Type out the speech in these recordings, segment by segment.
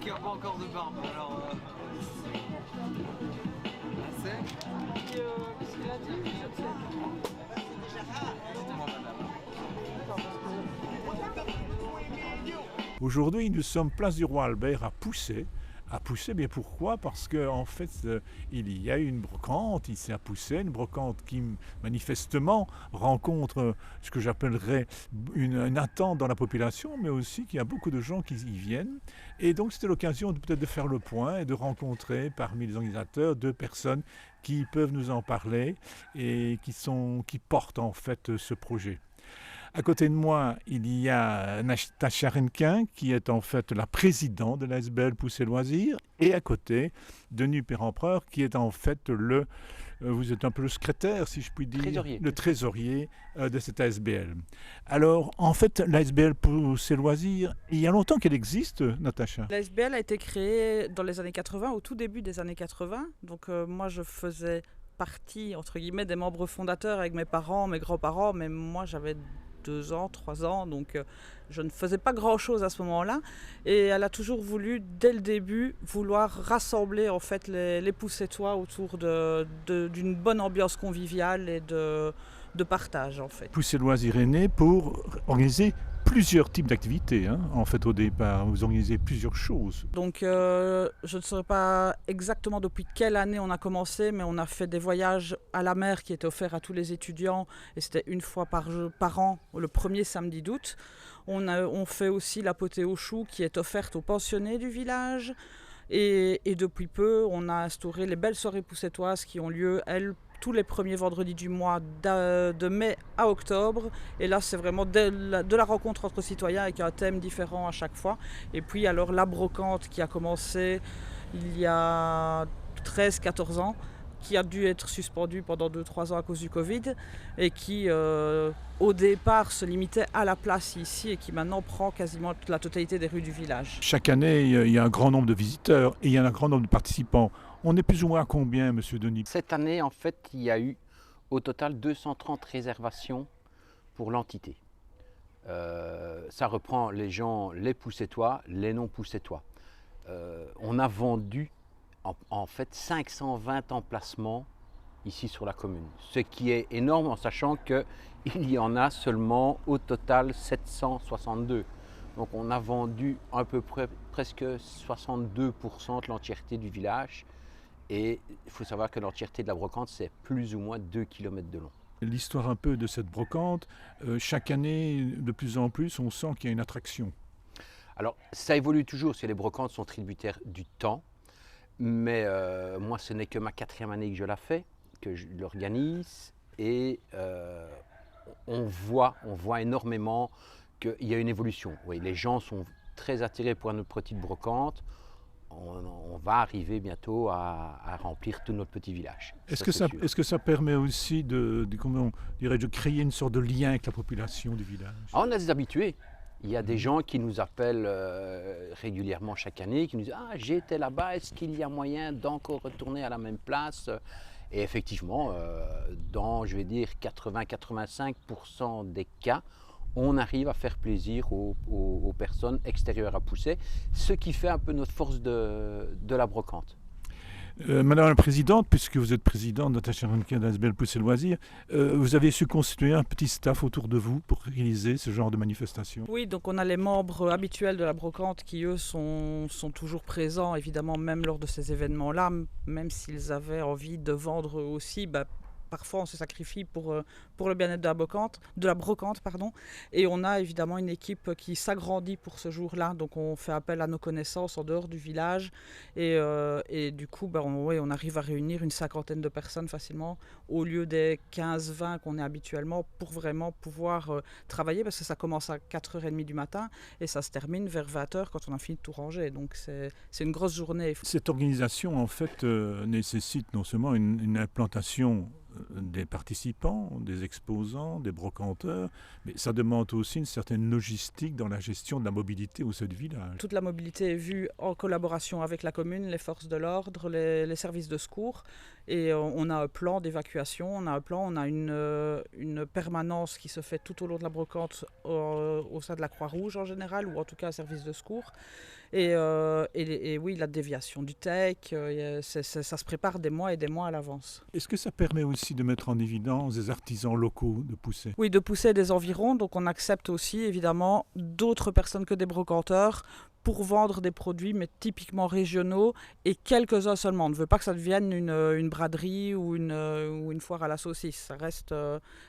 qui n'a pas encore de barbe, alors... Assez. Qu'est-ce qu'il a dit? Je ne sais pas. Dites-moi, madame. Aujourd'hui, nous sommes place du Roi Albert à Poussey. À Poussey, bien pourquoi? Parce qu'en fait, il y a une brocante ici à Poussey, une brocante qui manifestement rencontre ce que j'appellerais une attente dans la population, mais aussi qu'il y a beaucoup de gens qui y viennent. Et donc c'était l'occasion peut-être de faire le point et de rencontrer parmi les organisateurs deux personnes qui peuvent nous en parler et qui portent en fait ce projet. À côté de moi, il y a Natacha Renquin, qui est en fait la présidente de l'ASBL Poussey Loisirs, et à côté, Denis Perempereur, qui est en fait vous êtes un peu le secrétaire, si je puis dire, le trésorier de cette ASBL. Alors, en fait, l'ASBL Poussey Loisirs, il y a longtemps qu'elle existe, Natacha. L'ASBL a été créée dans les années 80, au tout début des années 80. Donc moi, je faisais partie, entre guillemets, des membres fondateurs avec mes parents, mes grands-parents, mais moi, j'avais 2 ans, 3 ans, donc je ne faisais pas grand-chose à ce moment-là. Et elle a toujours voulu, dès le début, vouloir rassembler en fait les Poussetois autour d'une bonne ambiance conviviale et de partage en fait. Poussey Loisirs est né pour organiser plusieurs types d'activités. En fait, au départ, vous organisez plusieurs choses. Donc, je ne saurais pas exactement depuis quelle année on a commencé, mais on a fait des voyages à la mer qui étaient offerts à tous les étudiants, et c'était une fois par an, le premier samedi d'août. On fait aussi la potée aux choux qui est offerte aux pensionnés du village. Et depuis peu, on a instauré les belles soirées poussetoises qui ont lieu, elles, tous les premiers vendredis du mois de mai à octobre. Et là, c'est vraiment de la rencontre entre citoyens avec un thème différent à chaque fois. Et puis alors la brocante qui a commencé il y a 13-14 ans, qui a dû être suspendue pendant 2-3 ans à cause du Covid et qui au départ se limitait à la place ici et qui maintenant prend quasiment la totalité des rues du village. Chaque année, il y a un grand nombre de visiteurs et il y a un grand nombre de participants. On est plus ou moins à combien, Monsieur Denis? Cette année, en fait, il y a eu au total 230 réservations pour l'entité. Ça reprend les gens, les Poussetois, les non-Poussetois. On a vendu en fait 520 emplacements ici sur la commune, ce qui est énorme en sachant qu'il y en a seulement au total 762. Donc on a vendu à peu près presque 62% de l'entièreté du village. Et il faut savoir que l'entièreté de la brocante, c'est plus ou moins 2 km de long. L'histoire un peu de cette brocante, chaque année, de plus en plus, on sent qu'il y a une attraction. Alors, ça évolue toujours, parce que les brocantes sont tributaires du temps. Mais moi, ce n'est que ma 4e année que je la fais, que je l'organise. Et on voit énormément qu'il y a une évolution. Oui, les gens sont très attirés pour notre petite brocante. On va arriver bientôt à remplir tout notre petit village. Est-ce que ça permet aussi comment dirais-je, de créer une sorte de lien avec la population du village? On a des habitués. Il y a des gens qui nous appellent régulièrement chaque année, qui nous disent « Ah, j'étais là-bas, est-ce qu'il y a moyen d'encore retourner à la même place ?» Et effectivement, dans, je vais dire, 80-85% des cas, on arrive à faire plaisir aux personnes extérieures à Poussey, ce qui fait un peu notre force de la brocante. Madame la Présidente, puisque vous êtes présidente Natacha Renquin d'ASBL Poussey Loisirs, vous avez su constituer un petit staff autour de vous pour réaliser ce genre de manifestation? Oui, donc on a les membres habituels de la brocante qui, eux, sont toujours présents, évidemment, même lors de ces événements-là, même s'ils avaient envie de vendre eux aussi, parfois on se sacrifie pour le bien-être de la brocante. Et on a évidemment une équipe qui s'agrandit pour ce jour-là. Donc on fait appel à nos connaissances en dehors du village. Et du coup, on arrive à réunir une 50aine de personnes facilement au lieu des 15-20 qu'on est habituellement pour vraiment pouvoir travailler. Parce que ça commence à 4h30 du matin et ça se termine vers 20h quand on a fini de tout ranger. Donc c'est une grosse journée. Cette organisation, en fait, nécessite non seulement une implantation des participants, des exposants, des brocanteurs, mais ça demande aussi une certaine logistique dans la gestion de la mobilité au sein du village. Toute la mobilité est vue en collaboration avec la commune, les forces de l'ordre, les services de secours, et on a un plan d'évacuation, on a une permanence qui se fait tout au long de la brocante au sein de la Croix-Rouge en général, ou en tout cas un service de secours. Et oui, la déviation du tech, ça se prépare des mois et des mois à l'avance. Est-ce que ça permet aussi de mettre en évidence des artisans locaux de Poussey? Oui, de pousser des environs, donc on accepte aussi évidemment d'autres personnes que des brocanteurs pour vendre des produits, mais typiquement régionaux, et quelques-uns seulement. On ne veut pas que ça devienne une braderie ou une foire à la saucisse.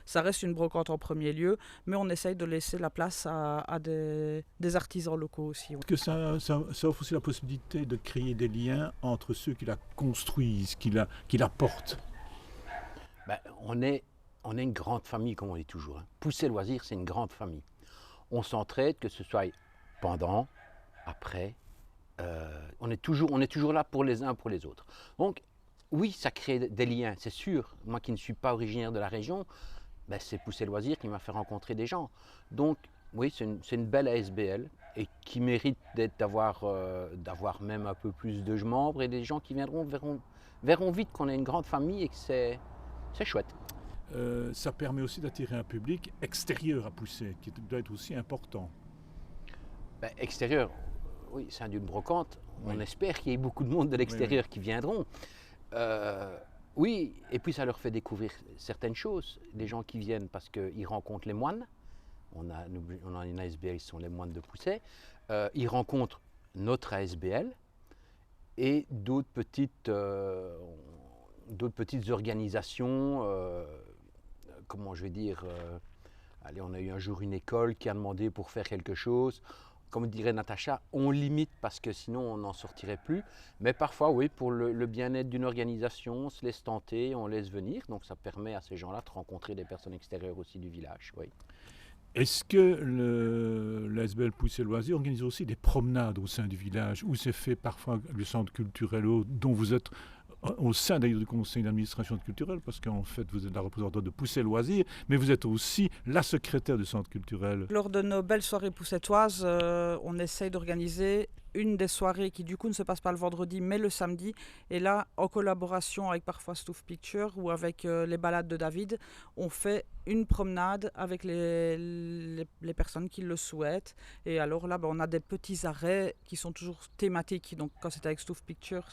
Ça reste une brocante en premier lieu, mais on essaye de laisser la place à des artisans locaux aussi. Est-ce que ça offre aussi la possibilité de créer des liens entre ceux qui la construisent, qui la portent? Ben, on est une grande famille, comme on dit toujours. Poussey Loisirs, c'est une grande famille. On s'entraide, que ce soit pendant, après. On est toujours là pour les uns, pour les autres. Donc, oui, ça crée des liens, c'est sûr. Moi qui ne suis pas originaire de la région, ben, c'est Poussey Loisirs qui m'a fait rencontrer des gens. Donc, oui, c'est une belle ASBL et qui mérite d'avoir même un peu plus de membres, et les gens qui viendront verront vite qu'on est une grande famille et que c'est chouette. Ça permet aussi d'attirer un public extérieur à Poussey, qui doit être aussi important. Ben, extérieur, oui, c'est d'une brocante. Oui. On espère qu'il y ait beaucoup de monde de l'extérieur qui viendront. Oui, et puis ça leur fait découvrir certaines choses. Les gens qui viennent parce qu'ils rencontrent les moines. On a une ASBL, ce sont les moines de Poussey. Ils rencontrent notre ASBL et d'autres petites organisations, comment je vais dire, allez, on a eu un jour une école qui a demandé pour faire quelque chose. Comme dirait Natacha, on limite parce que sinon on n'en sortirait plus. Mais parfois, oui, pour le bien-être d'une organisation, on se laisse tenter, on laisse venir. Donc ça permet à ces gens-là de rencontrer des personnes extérieures aussi du village. Oui. Est-ce que l'ASBL Poussey Loisirs organise aussi des promenades au sein du village, où c'est fait parfois le centre culturel dont vous êtes au sein d'ailleurs du conseil d'administration culturel, parce qu'en fait vous êtes la représentante de Poussey Loisirs, mais vous êtes aussi la secrétaire du centre culturel. Lors de nos belles soirées poussetoises, on essaye d'organiser une des soirées qui du coup ne se passe pas le vendredi mais le samedi, et là en collaboration avec parfois Stouff Picture ou avec les balades de David, on fait une promenade avec les personnes qui le souhaitent, et alors là on a des petits arrêts qui sont toujours thématiques. Donc quand c'était avec Stouff Pictures,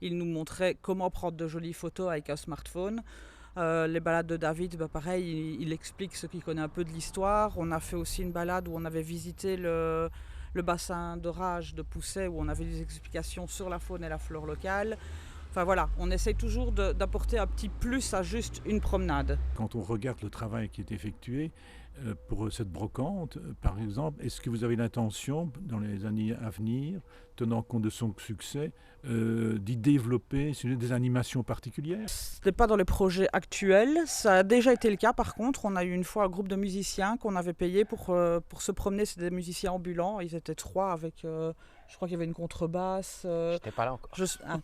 ils nous montraient comment prendre de jolies photos avec un smartphone. Les balades de David, pareil, il explique ce qu'il connaît un peu de l'histoire. On a fait aussi une balade où on avait visité le bassin d'orage de Poussey, où on avait des explications sur la faune et la flore locale. Enfin voilà, on essaye toujours d'apporter un petit plus à juste une promenade. Quand on regarde le travail qui est effectué pour cette brocante, par exemple, est-ce que vous avez l'intention, dans les années à venir, tenant compte de son succès, d'y développer des animations particulières? Ce n'est pas dans les projets actuels, ça a déjà été le cas. Par contre, on a eu une fois un groupe de musiciens qu'on avait payé pour se promener. C'est des musiciens ambulants, ils étaient 3 avec, je crois qu'il y avait une contrebasse. J'étais pas là encore.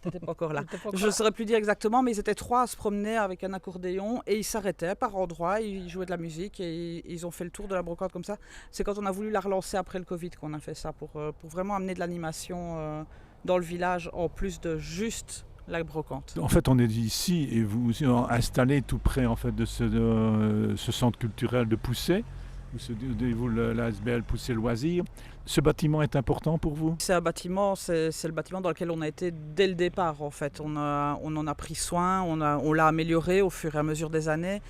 T'étais pas encore là. Je ne saurais plus dire exactement, mais ils étaient 3 à se promener avec un accordéon, et ils s'arrêtaient par endroits, ils jouaient de la musique et ils ont fait le tour de la brocante comme ça. C'est quand on a voulu la relancer après le Covid qu'on a fait ça, pour vraiment amener de l'animation dans le village, en plus de juste la brocante. En fait, on est ici et vous vous installé tout près en fait de ce centre culturel de Poussey, où se déroule l'ASBL Poussey Loisirs. Ce bâtiment est important pour vous? C'est un bâtiment, c'est le bâtiment dans lequel on a été dès le départ en fait. On en a pris soin, on l'a amélioré au fur et à mesure des années.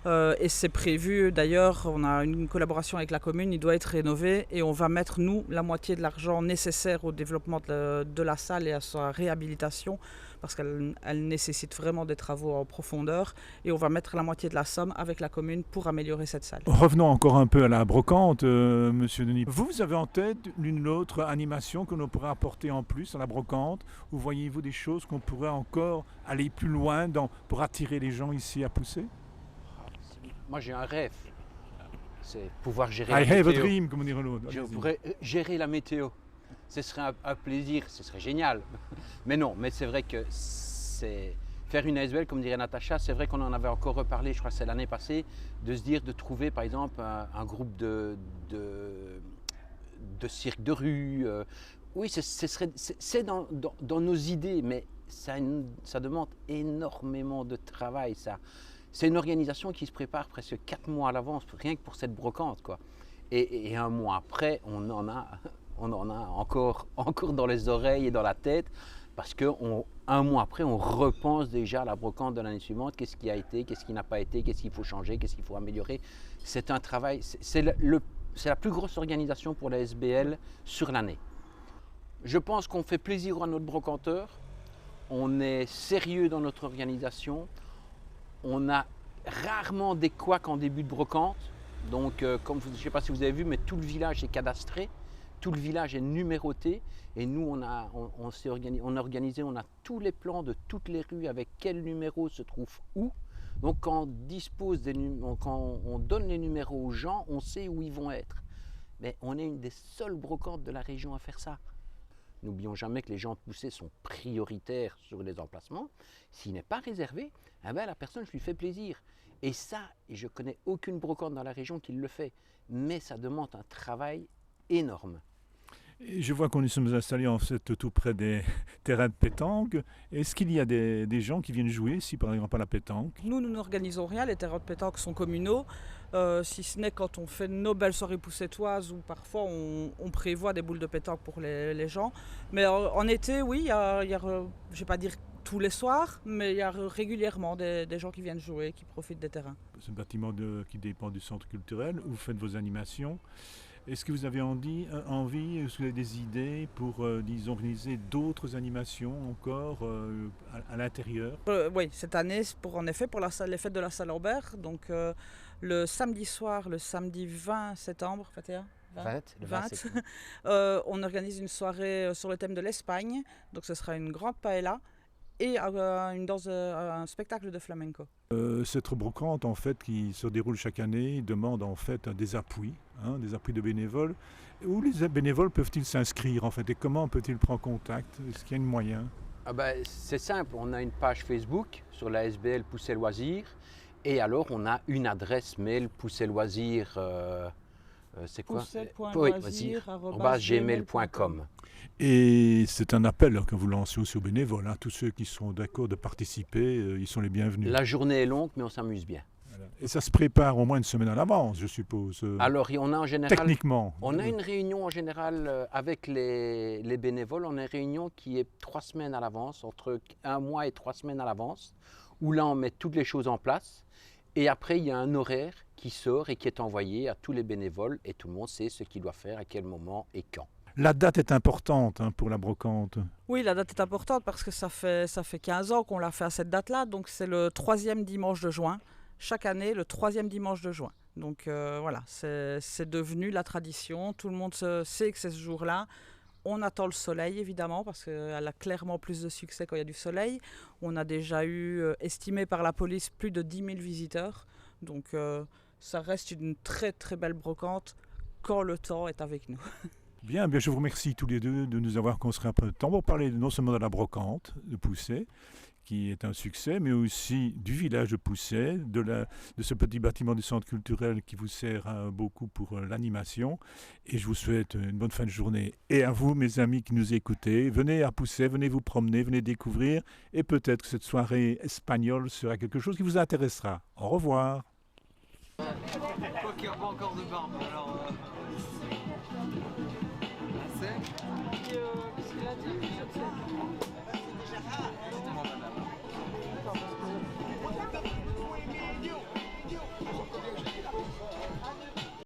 Et c'est prévu, d'ailleurs, on a une collaboration avec la commune, il doit être rénové, et on va mettre, nous, la moitié de l'argent nécessaire au développement de la salle et à sa réhabilitation, parce qu'elle nécessite vraiment des travaux en profondeur, et on va mettre la moitié de la somme avec la commune pour améliorer cette salle. Revenons encore un peu à la brocante, Monsieur Denis. Vous avez en tête une autre animation que l'on pourrait apporter en plus à la brocante, ou voyez-vous des choses qu'on pourrait encore aller plus loin pour attirer les gens ici à Poussey? Moi j'ai un rêve, c'est pouvoir gérer I la have a météo. dream, comme on dirait l'autre. Je Allez-y. pourrais gérer la météo. Ce serait un plaisir, ce serait génial. Mais non, mais c'est vrai que c'est faire une ASBL, comme dirait Natacha, c'est vrai qu'on en avait encore reparlé, je crois que c'est l'année passée, de se dire de trouver par exemple un groupe de cirque de rue. Oui, c'est dans nos idées, mais ça demande énormément de travail. C'est une organisation qui se prépare presque 4 mois à l'avance, rien que pour cette brocante, quoi. Et un mois après, on on en a encore dans les oreilles et dans la tête, parce qu'un mois après, on repense déjà à la brocante de l'année suivante. Qu'est-ce qui a été, qu'est-ce qui n'a pas été, qu'est-ce qu'il faut changer, qu'est-ce qu'il faut améliorer. C'est un travail, c'est la plus grosse organisation pour la SBL sur l'année. Je pense qu'on fait plaisir à notre brocanteur, on est sérieux dans notre organisation, on a rarement des couacs en début de brocante. Donc, je ne sais pas si vous avez vu, mais tout le village est cadastré, tout le village est numéroté. Et nous, on a organisé, on a tous les plans de toutes les rues avec quel numéro se trouve où. Donc, quand on donne les numéros aux gens, on sait où ils vont être. Mais on est une des seules brocantes de la région à faire ça. N'oublions jamais que les gens poussés sont prioritaires sur les emplacements. S'il n'est pas réservé, eh ben, la personne, je lui fais plaisir. Et ça, je ne connais aucune brocante dans la région qui le fait. Mais ça demande un travail énorme. Et je vois qu'on nous sommes installés en fait tout près des terrains de pétanque. Est-ce qu'il y a des gens qui viennent jouer ici, par exemple, à la pétanque? Nous n'organisons rien, les terrains de pétanque sont communaux, si ce n'est quand on fait nos belles soirées poussetoises où parfois on prévoit des boules de pétanque pour les gens. Mais en été, oui, je ne vais pas dire tous les soirs, mais il y a régulièrement des gens qui viennent jouer, qui profitent des terrains. C'est un bâtiment qui dépend du centre culturel où vous faites vos animations. Est-ce que vous avez envie, est-ce que vous avez des idées pour, disons, organiser d'autres animations encore à l'intérieur? Oui, cette année, pour les fêtes de la Saint-Lambert, donc le samedi soir, le samedi 20 septembre, 21 20, on organise une soirée sur le thème de l'Espagne, donc ce sera une grande paella et un spectacle de flamenco. Cette brocante en fait qui se déroule chaque année demande en fait des appuis de bénévoles. Où les bénévoles peuvent-ils s'inscrire en fait et comment peut-ils prendre contact? Est-ce qu'il y a un moyen? C'est simple, on a une page Facebook sur la SBL Poussé Loisirs et alors on a une adresse mail Poussé Loisirs. C'est quoi? Poussé.loisirs@gmail.com. Et c'est un appel que vous lancez aussi aux bénévoles. Tous ceux qui sont d'accord de participer, ils sont les bienvenus. La journée est longue, mais on s'amuse bien. Voilà. Et ça se prépare au moins une semaine à l'avance, je suppose. Alors, on a en général... Techniquement. On a une réunion en général avec les bénévoles. On a une réunion qui est 3 semaines à l'avance, entre 1 mois et 3 semaines à l'avance, où là, on met toutes les choses en place. Et après, il y a un horaire qui sort et qui est envoyé à tous les bénévoles et tout le monde sait ce qu'il doit faire, à quel moment et quand. La date est importante pour la brocante. Oui, la date est importante parce que ça fait 15 ans qu'on l'a fait à cette date-là, donc c'est le 3e dimanche de juin. Chaque année, le 3e dimanche de juin. Donc voilà, c'est devenu la tradition, tout le monde sait que c'est ce jour-là. On attend le soleil évidemment parce qu'elle a clairement plus de succès quand il y a du soleil. On a déjà eu, estimé par la police, plus de 10 000 visiteurs. Donc ça reste une très très belle brocante quand le temps est avec nous. Bien, je vous remercie tous les deux de nous avoir consacré un peu de temps pour parler non seulement de la brocante de Poussé, qui est un succès, mais aussi du village de Poussé, de ce petit bâtiment du centre culturel qui vous sert beaucoup pour l'animation. Et je vous souhaite une bonne fin de journée. Et à vous, mes amis qui nous écoutez, venez à Poussé, venez vous promener, venez découvrir. Et peut-être que cette soirée espagnole sera quelque chose qui vous intéressera. Au revoir. Quoi qu'il n'y a pas encore de barbe, alors...